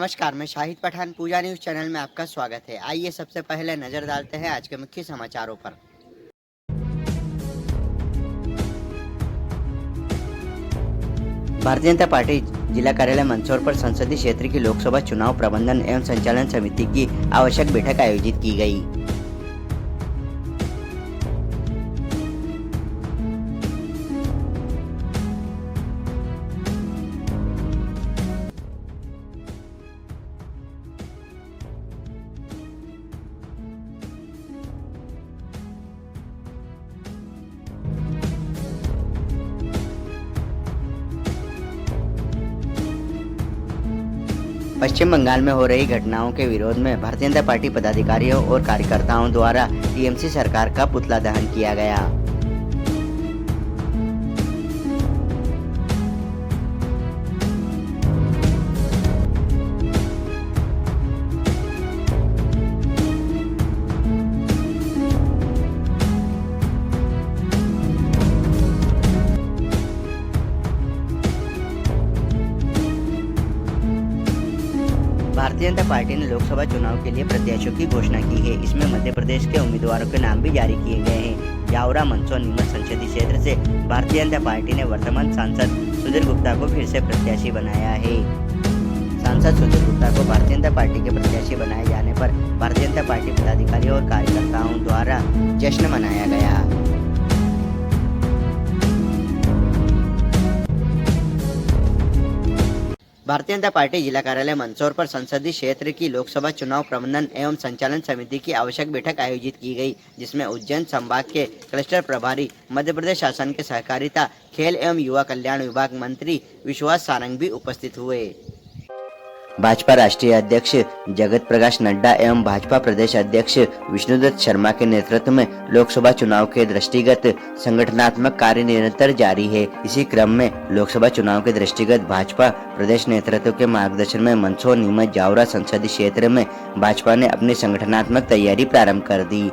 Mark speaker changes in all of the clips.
Speaker 1: नमस्कार, मैं शाहिद पठान पूजा news channel में आपका स्वागत है। आइए सबसे पहले नजर डालते हैं आज के मुख्य समाचारों पर। भारतीय जनता पार्टी जिला कार्यालय मंदसौर पर संसदीय क्षेत्र की लोकसभा चुनाव प्रबंधन एवं संचालन समिति की आवश्यक बैठक आयोजित की गई। पश्चिम बंगाल में हो रही घटनाओं के विरोध में भारतीय जनता पार्टी पदाधिकारियों और कार्यकर्ताओं द्वारा टीएमसी सरकार का पुतला दहन किया गया। भारतीय जनता पार्टी ने लोकसभा चुनाव के लिए प्रत्याशियों की घोषणा की है। इसमें मध्य प्रदेश के उम्मीदवारों के नाम भी जारी किए गए हैं। जावरा मंदसौर नीमच संसदीय क्षेत्र से भारतीय जनता पार्टी ने वर्तमान सांसद सुधीर गुप्ता को फिर से प्रत्याशी बनाया है। सांसद सुधीर गुप्ता को भारतीय जनता पार्टी के प्रत्याशी बनाए जाने पर भारतीय जनता पार्टी पदाधिकारियों और कार्यकर्ताओं द्वारा जश्न मनाया गया। भारतीय जनता पार्टी जिला कार्यालय मंदसौर पर संसदीय क्षेत्र की लोकसभा चुनाव प्रबंधन एवं संचालन समिति की आवश्यक बैठक आयोजित की गई, जिसमें उज्जैन संभाग के क्लस्टर प्रभारी, मध्य प्रदेश शासन के सहकारिता, खेल एवं युवा कल्याण विभाग मंत्री विश्वास सारंग भी उपस्थित हुए। भाजपा राष्ट्रीय अध्यक्ष जगत प्रकाश नड्डा एवं भाजपा प्रदेश अध्यक्ष विष्णुदत्त शर्मा के नेतृत्व में लोकसभा चुनाव के दृष्टिगत संगठनात्मक कार्य निरंतर जारी है। इसी क्रम में लोकसभा चुनाव के दृष्टिगत भाजपा प्रदेश नेतृत्व के मार्गदर्शन में मंदसौर नीमच जावरा संसदीय क्षेत्र में भाजपा ने अपनी संगठनात्मक तैयारी प्रारंभ कर दी।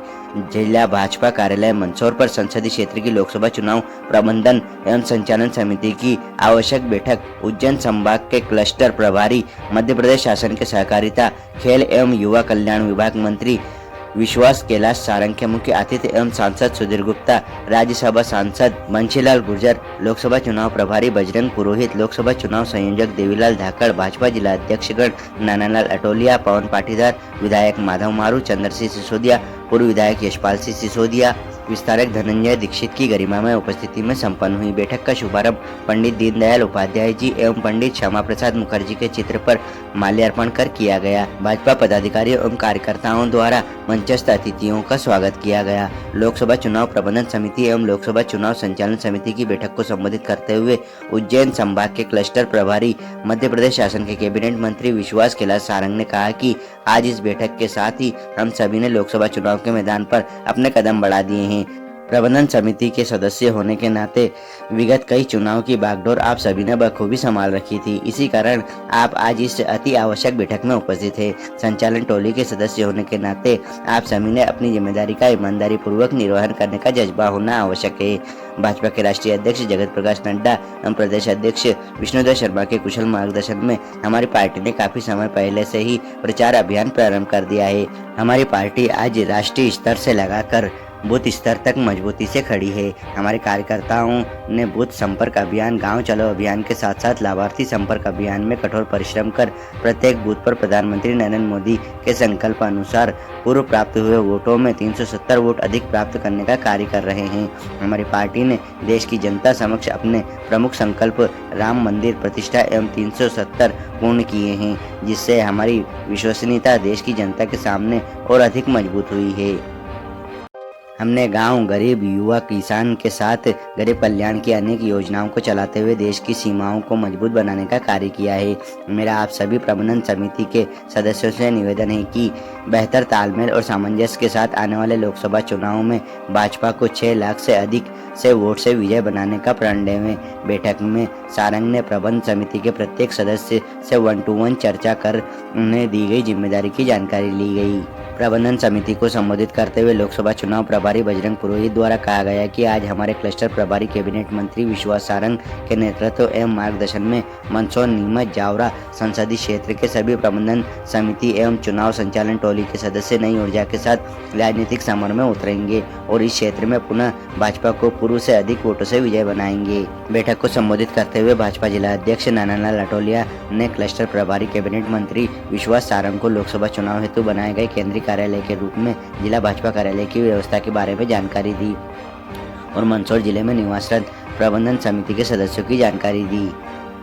Speaker 1: जिला भाजपा कार्यालय मंदसौर पर संसदीय क्षेत्र की लोकसभा चुनाव प्रबंधन एवं संचालन समिति की आवश्यक बैठक उज्जैन संभाग के क्लस्टर प्रभारी, मध्य प्रदेश शासन के सहकारिता, खेल एवं युवा कल्याण विभाग मंत्री विश्वास कैलाश सारंग के मुख्य अतिथि एवं सांसद सुधीर गुप्ता, राज्यसभा सांसद बंशीलाल गुर्जर, लोकसभा चुनाव प्रभारी बजरंग पुरोहित, लोकसभा चुनाव संयोजक देवीलाल धाकड़, भाजपा जिला अध्यक्षगण नानालाल अटोलिया, पवन पाटीदार, विधायक माधव मारू, चंद्रसिंह सिसोदिया, पूर्व विधायक यशपाल सिंह सिसोदिया, विस्तारक धनंजय दीक्षित की गरिमा में उपस्थिति में संपन्न हुई। बैठक का शुभारंभ पंडित दीनदयाल उपाध्याय जी एवं पंडित श्यामा प्रसाद मुखर्जी के चित्र पर माल्यार्पण कर किया गया। भाजपा पदाधिकारियों एवं कार्यकर्ताओं द्वारा मंचस्थ अतिथियों का स्वागत किया गया। लोकसभा चुनाव प्रबंधन समिति एवं लोकसभा चुनाव संचालन समिति की बैठक को संबोधित करते हुए उज्जैन संभाग के क्लस्टर प्रभारी, मध्य प्रदेश शासन के कैबिनेट मंत्री विश्वास कैलाश सारंग ने कहा कि आज इस बैठक के साथ ही हम सभी ने लोकसभा चुनाव के मैदान पर अपने कदम बढ़ा दिए हैं। प्रबंधन समिति के सदस्य होने के नाते विगत कई चुनाव की बागडोर आप सभी ने बखूबी संभाल रखी थी। इसी कारण आप आज इस अति आवश्यक बैठक में उपस्थित है। संचालन टोली के सदस्य होने के नाते आप सभी ने अपनी जिम्मेदारी का ईमानदारी पूर्वक निर्वहन करने का जज्बा होना आवश्यक है। भाजपा के राष्ट्रीय अध्यक्ष जगत प्रकाश नड्डा एवं प्रदेश अध्यक्ष विष्णुदत्त शर्मा के कुशल मार्गदर्शन में हमारी पार्टी ने काफी समय पहले से ही प्रचार अभियान प्रारंभ कर दिया है। हमारी पार्टी आज राष्ट्रीय स्तर से लगाकर बूथ स्तर तक मजबूती से खड़ी है। हमारे कार्यकर्ताओं ने बूथ संपर्क अभियान, गांव चलो अभियान के साथ साथ लाभार्थी संपर्क अभियान में कठोर परिश्रम कर प्रत्येक बूथ पर प्रधानमंत्री नरेंद्र मोदी के संकल्प अनुसार पूर्व प्राप्त हुए वोटों में 370 वोट अधिक प्राप्त करने का कार्य कर रहे हैं। हमारी पार्टी ने देश की जनता समक्ष अपने प्रमुख संकल्प राम मंदिर प्रतिष्ठा एवं 370 पूर्ण किए हैं, जिससे हमारी विश्वसनीयता देश की जनता के सामने और अधिक मजबूत हुई है। हमने गांव, गरीब, युवा, किसान के साथ गरीब कल्याण की अनेक योजनाओं को चलाते हुए देश की सीमाओं को मजबूत बनाने का कार्य किया है। मेरा आप सभी प्रबंधन समिति के सदस्यों से निवेदन है कि बेहतर तालमेल और सामंजस्य के साथ आने वाले लोकसभा चुनाव में भाजपा को 6 लाख से अधिक से वोट से विजय बनाने का प्रण लें। बैठक में सारंग ने प्रबंधन समिति के प्रत्येक सदस्य से 1-to-1 चर्चा कर उन्हें दी गई जिम्मेदारी की जानकारी ली गई। प्रबंधन समिति को संबोधित करते हुए लोकसभा चुनाव प्रभारी बजरंग पुरोहित द्वारा कहा गया कि आज हमारे क्लस्टर प्रभारी कैबिनेट मंत्री विश्वास सारंग के नेतृत्व एवं मार्गदर्शन में मंदसौर, नीमच, जावरा संसदीय क्षेत्र के सभी प्रबंधन समिति एवं चुनाव संचालन टोली के सदस्य नई ऊर्जा के साथ राजनीतिक समर में उतरेंगे और इस क्षेत्र में पुनः भाजपा को पूर्व से अधिक वोटों से विजय बनाएंगे। बैठक को संबोधित करते हुए भाजपा जिला अध्यक्ष नानालाल अटोलिया ने क्लस्टर प्रभारी कैबिनेट मंत्री विश्वास सारंग को लोकसभा चुनाव हेतु बनाए गए केंद्रीय कार्यालय के रूप में जिला भाजपा कार्यालय की व्यवस्था के बारे में जानकारी दी और मंदसौर जिले में निवासरत प्रबंधन समिति के सदस्यों की जानकारी दी।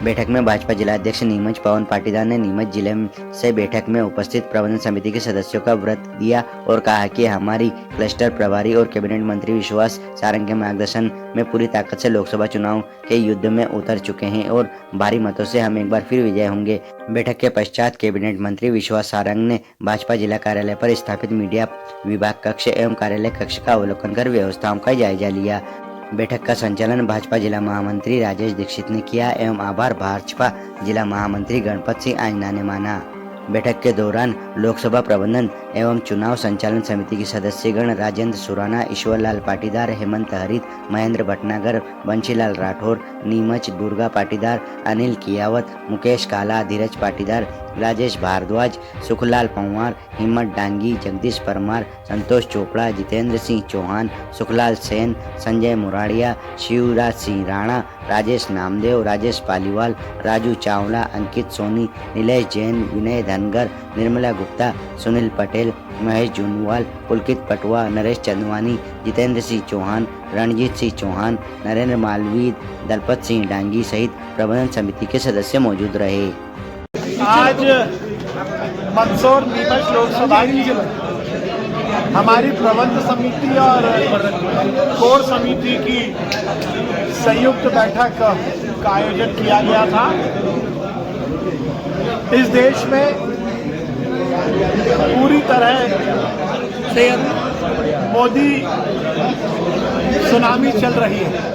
Speaker 1: बैठक में भाजपा जिला अध्यक्ष नीमच पवन पाटीदार ने नीमच जिले से बैठक में उपस्थित प्रबंधन समिति के सदस्यों का व्रत दिया और कहा कि हमारी क्लस्टर प्रभारी और कैबिनेट मंत्री विश्वास सारंग के मार्गदर्शन में पूरी ताकत से लोकसभा चुनाव के युद्ध में उतर चुके हैं और भारी मतों से हम एक बार फिर विजय होंगे। बैठक के पश्चात कैबिनेट मंत्री विश्वास सारंग ने भाजपा जिला कार्यालय पर स्थापित मीडिया विभाग कक्ष एवं कार्यालय कक्ष का अवलोकन कर व्यवस्थाओं का जायजा लिया। बैठक का संचालन भाजपा जिला महामंत्री राजेश दीक्षित ने किया एवं आभार भाजपा जिला महामंत्री गणपत सिंह आंजना ने माना। बैठक के दौरान लोकसभा प्रबंधन एवं चुनाव संचालन समिति के सदस्यगण राजेंद्र सुराना, ईश्वरलाल पाटीदार, हेमंत हरित, महेंद्र भटनागर, बंशीलाल राठौर, नीमच दुर्गा पाटीदार, अनिल कियावत, मुकेश काला, धीरज पाटीदार, राजेश भारद्वाज, सुखलाल पंवार, हिम्मत डांगी, जगदीश परमार, संतोष चोपड़ा, जितेंद्र सिंह चौहान, सुखलाल सेन, संजय मुराड़िया, शिवराज सिंह राणा, राजेश नामदेव, राजेश पालीवाल, राजू चावला, अंकित सोनी, नीलेश जैन, विनय धनगर, निर्मला गुप्ता, सुनील पटेल, महेश जूनवाल, पुलकित पटवा, नरेश चंदवानी, जितेंद्र सिंह चौहान, रणजीत सिंह चौहान, नरेंद्र मालवीय, दलपत सिंह डांगी सहित प्रबंधन समिति के सदस्य मौजूद रहे।
Speaker 2: आज मंदसौर नीमच लोकसभा की हमारी प्रबंध समिति और कोर समिति की संयुक्त बैठक का आयोजन किया गया था। इस देश में पूरी तरह से मोदी सुनामी चल रही है।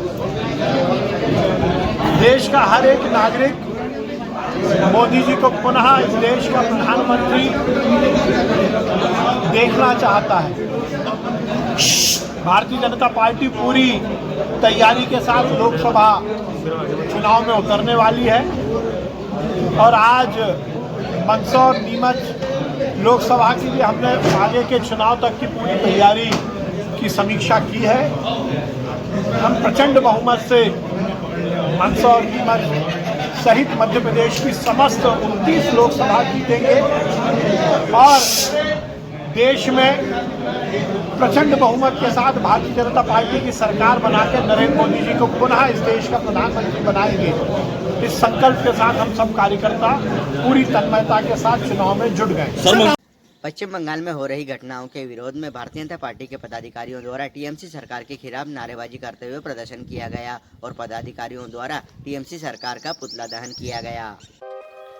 Speaker 2: देश का हर एक नागरिक मोदी जी को पुनः इस देश का प्रधानमंत्री देखना चाहता है। भारतीय जनता पार्टी पूरी तैयारी के साथ लोकसभा चुनाव में उतरने वाली है और आज मंदसौर नीमच लोकसभा के लिए हमने आगे के चुनाव तक की पूरी तैयारी की समीक्षा की है। हम प्रचंड बहुमत से मंदसौर नीमच सहित मध्य प्रदेश की समस्त 29 लोकसभा जीतेंगे और देश में प्रचंड बहुमत के साथ भारतीय जनता पार्टी की सरकार बनाकर नरेंद्र मोदी जी को पुनः इस देश का प्रधानमंत्री बनाएंगे। इस संकल्प के साथ हम सब कार्यकर्ता पूरी तन्मयता के साथ चुनाव में जुट गए।
Speaker 1: पश्चिम बंगाल में हो रही घटनाओं के विरोध में भारतीय जनता पार्टी के पदाधिकारियों द्वारा टीएमसी सरकार के खिलाफ नारेबाजी करते हुए प्रदर्शन किया गया और पदाधिकारियों द्वारा टीएमसी सरकार का पुतला दहन किया गया।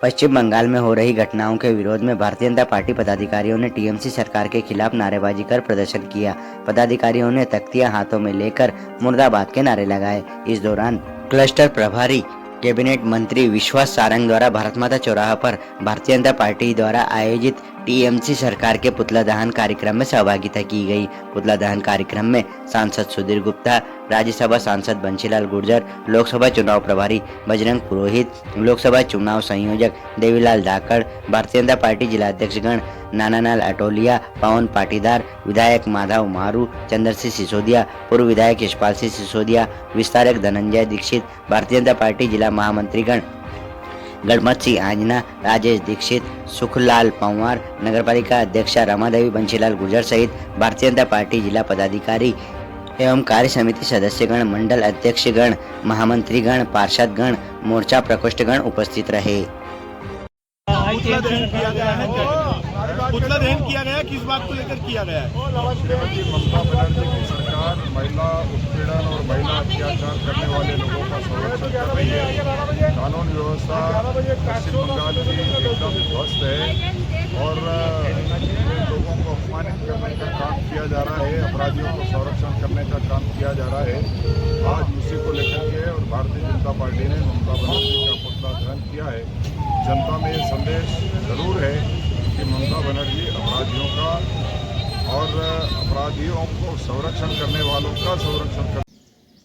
Speaker 1: पश्चिम बंगाल में हो रही घटनाओं के विरोध में भारतीय जनता पार्टी पदाधिकारियों ने टीएमसी सरकार के खिलाफ नारेबाजी कर प्रदर्शन किया। पदाधिकारियों ने तख्तियां हाथों में लेकर मुर्दाबाद के नारे लगाए। इस दौरान क्लस्टर प्रभारी कैबिनेट मंत्री विश्वास सारंग द्वारा भारत माता चौराहा पर भारतीय जनता पार्टी द्वारा आयोजित टीएमसी सरकार के पुतला दहन कार्यक्रम में सहभागिता की गई। पुतला दहन कार्यक्रम में सांसद सुधीर गुप्ता, राज्यसभा सांसद बंशीलाल गुर्जर, लोकसभा चुनाव प्रभारी बजरंग पुरोहित, लोकसभा चुनाव संयोजक देवीलाल धाकड़, भारतीय जनता पार्टी जिला अध्यक्षगण नानालाल अटोलिया, पवन पाटीदार, विधायक माधव मारू, चंद्र सिंह सिसोदिया, पूर्व विधायक यशपाल सिंह सिसोदिया, विस्तारक धनंजय दीक्षित, भारतीय जनता पार्टी जिला महामंत्रीगण गणपत सिंह आंजना, राजेश दीक्षित, सुखलाल पंवार, नगरपालिका अध्यक्षा रमादेवी बंशीलाल गुर्जर सहित भारतीय जनता पार्टी जिला पदाधिकारी एवं कार्य समिति सदस्यगण, मंडल अध्यक्षगण, महामंत्रीगण, पार्षदगण, मोर्चा प्रकोष्ठगण उपस्थित रहे।
Speaker 2: पुतला दहन किया गया, किस बात को लेकर किया गया है?
Speaker 3: श्रीमती ममता बनर्जी की सरकार महिला उत्पीड़न और महिला अत्याचार करने वाले लोगों का संरक्षण कर रही है। कानून व्यवस्था पश्चिम बंगाल की एकदम ध्वस्त है और लोगों को अपमानित करने का काम किया जा रहा है, अपराधियों को संरक्षण करने का काम किया जा रहा है। आज उसी को लेकर के और भारतीय जनता पार्टी ने ममता बनर्जी का पुतला दहन किया है। जनता में ये संदेश जरूर है कि ममता बनर्जी अपराधियों का और अपराधियों को संरक्षण करने वालों का संरक्षण कर।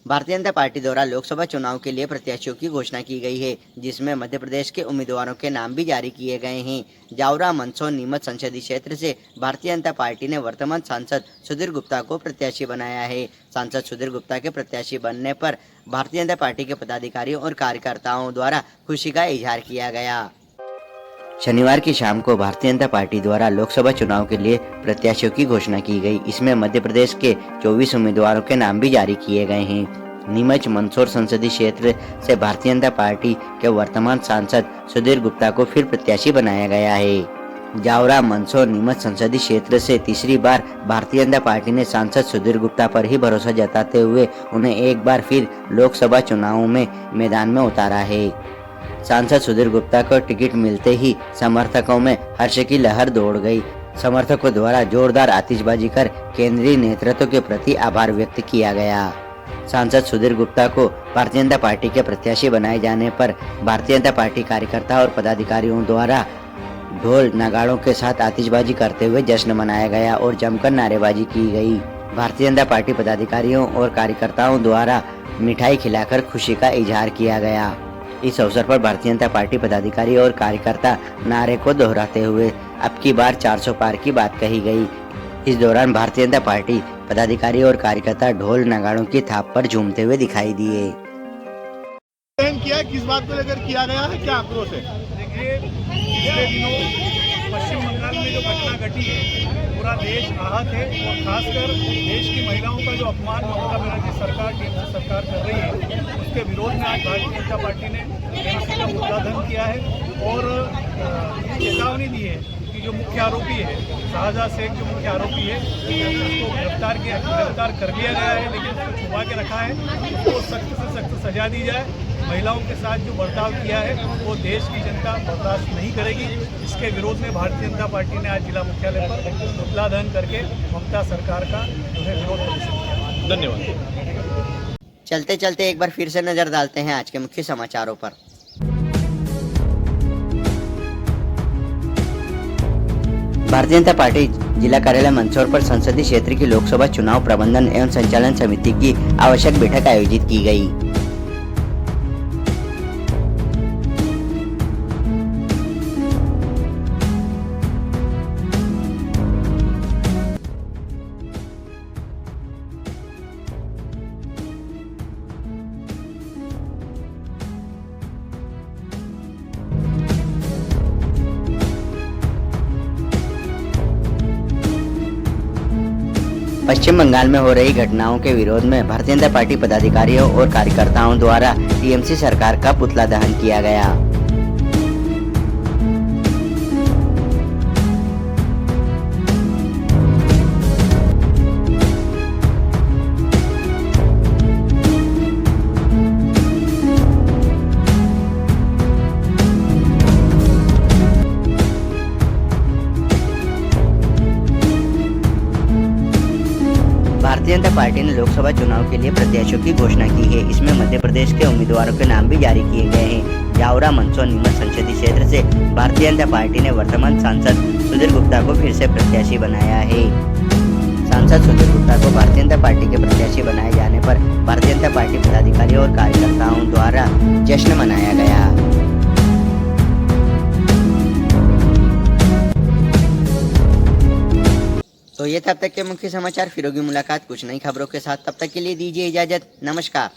Speaker 1: भारतीय जनता पार्टी द्वारा लोकसभा चुनाव के लिए प्रत्याशियों की घोषणा की गई है, जिसमें मध्य प्रदेश के उम्मीदवारों के नाम भी जारी किए गए हैं। जावरा, मंदसौर, नीमच संसदीय क्षेत्र से भारतीय जनता पार्टी ने वर्तमान सांसद सुधीर गुप्ता को प्रत्याशी बनाया है। सांसद सुधीर गुप्ता के प्रत्याशी बनने पर भारतीय जनता पार्टी के पदाधिकारियों और कार्यकर्ताओं द्वारा खुशी का इजहार किया गया। शनिवार की शाम को भारतीय जनता पार्टी द्वारा लोकसभा चुनाव के लिए प्रत्याशियों की घोषणा की गई। इसमें मध्य प्रदेश के 24 उम्मीदवारों के नाम भी जारी किए गए हैं। नीमच, मंदसौर संसदीय क्षेत्र से भारतीय जनता पार्टी के वर्तमान सांसद सुधीर गुप्ता को फिर प्रत्याशी बनाया गया है। जावरा, मंदसौर, नीमच संसदीय क्षेत्र से तीसरी बार भारतीय जनता पार्टी ने सांसद सुधीर गुप्ता पर ही भरोसा जताते हुए उन्हें एक बार फिर लोकसभा चुनाव में मैदान में उतारा है। सांसद सुधीर गुप्ता को टिकट मिलते ही समर्थकों में हर्ष की लहर दौड़ गई। समर्थकों द्वारा जोरदार आतिशबाजी कर केंद्रीय नेतृत्व के प्रति आभार व्यक्त किया गया। सांसद सुधीर गुप्ता को भारतीय जनता पार्टी के प्रत्याशी बनाए जाने पर भारतीय जनता पार्टी कार्यकर्ता और पदाधिकारियों द्वारा ढोल नगाड़ों के साथ आतिशबाजी करते हुए जश्न मनाया गया और जमकर नारेबाजी की गई। भारतीय जनता पार्टी पदाधिकारियों और कार्यकर्ताओं द्वारा मिठाई खिलाकर खुशी का इजहार किया गया। इस अवसर पर भारतीय जनता पार्टी पदाधिकारी और कार्यकर्ता नारे को दोहराते हुए अब की बार 400 पार की बात कही गई। इस दौरान भारतीय जनता पार्टी पदाधिकारी और कार्यकर्ता ढोल नगाड़ों की थाप पर झूमते हुए दिखाई दिए।
Speaker 2: किया किस बात को लेकर किया गया है, क्या आक्रोश है?
Speaker 4: देखिए, पिछले दिनों पश्चिम बंगाल में जो घटना घटी है, पूरा देश आहत है और खासकर देश की महिलाओं का जो अपमान ममता बनर्जी सरकार, केंद्र सरकार कर रही है, उसके विरोध में आज भारतीय जनता पार्टी ने एमसी का उद्घाटन किया है और चेतावनी दी है कि जो मुख्य आरोपी है शाहजहां शेख, जो मुख्य आरोपी है, उसको गिरफ्तार कर लिया गया है, लेकिन उसको छुपा के रखा है। उसको सख्त से सख्त सजा दी जाए। महिलाओं के साथ जो बर्ताव किया है वो देश की जनता बर्दाश्त नहीं करेगी। इसके विरोध में भारतीय जनता पार्टी ने आज जिला मुख्यालय पर पुतला दहन करके ममता सरकार का जो है विरोध प्रदर्शन किया।
Speaker 2: धन्यवाद।
Speaker 1: चलते चलते एक बार फिर से नजर डालते हैं आज के मुख्य समाचारों पर। भारतीय जनता पार्टी जिला कार्यालय मंदसौर पर संसदीय क्षेत्र की लोकसभा चुनाव प्रबंधन एवं संचालन समिति की आवश्यक बैठक आयोजित की गई। पश्चिम बंगाल में हो रही घटनाओं के विरोध में भारतीय जनता पार्टी पदाधिकारियों और कार्यकर्ताओं द्वारा टीएमसी सरकार का पुतला दहन किया गया। भारतीय जनता पार्टी ने लोकसभा चुनाव के लिए प्रत्याशियों की घोषणा की है। इसमें मध्य प्रदेश के उम्मीदवारों के नाम भी जारी किए गए हैं। जावरा, मंदसौर, नीमच संसदीय क्षेत्र से भारतीय जनता पार्टी ने वर्तमान सांसद सुधीर गुप्ता को फिर से प्रत्याशी बनाया है। सांसद सुधीर गुप्ता को भारतीय जनता पार्टी के प्रत्याशी बनाए जाने पर भारतीय जनता पार्टी पदाधिकारियों और कार्यकर्ताओं द्वारा जश्न मनाया गया। तो ये तब तक के मुख्य समाचार। फिर होगी मुलाकात कुछ नई खबरों के साथ। तब तक के लिए दीजिए इजाजत। नमस्कार।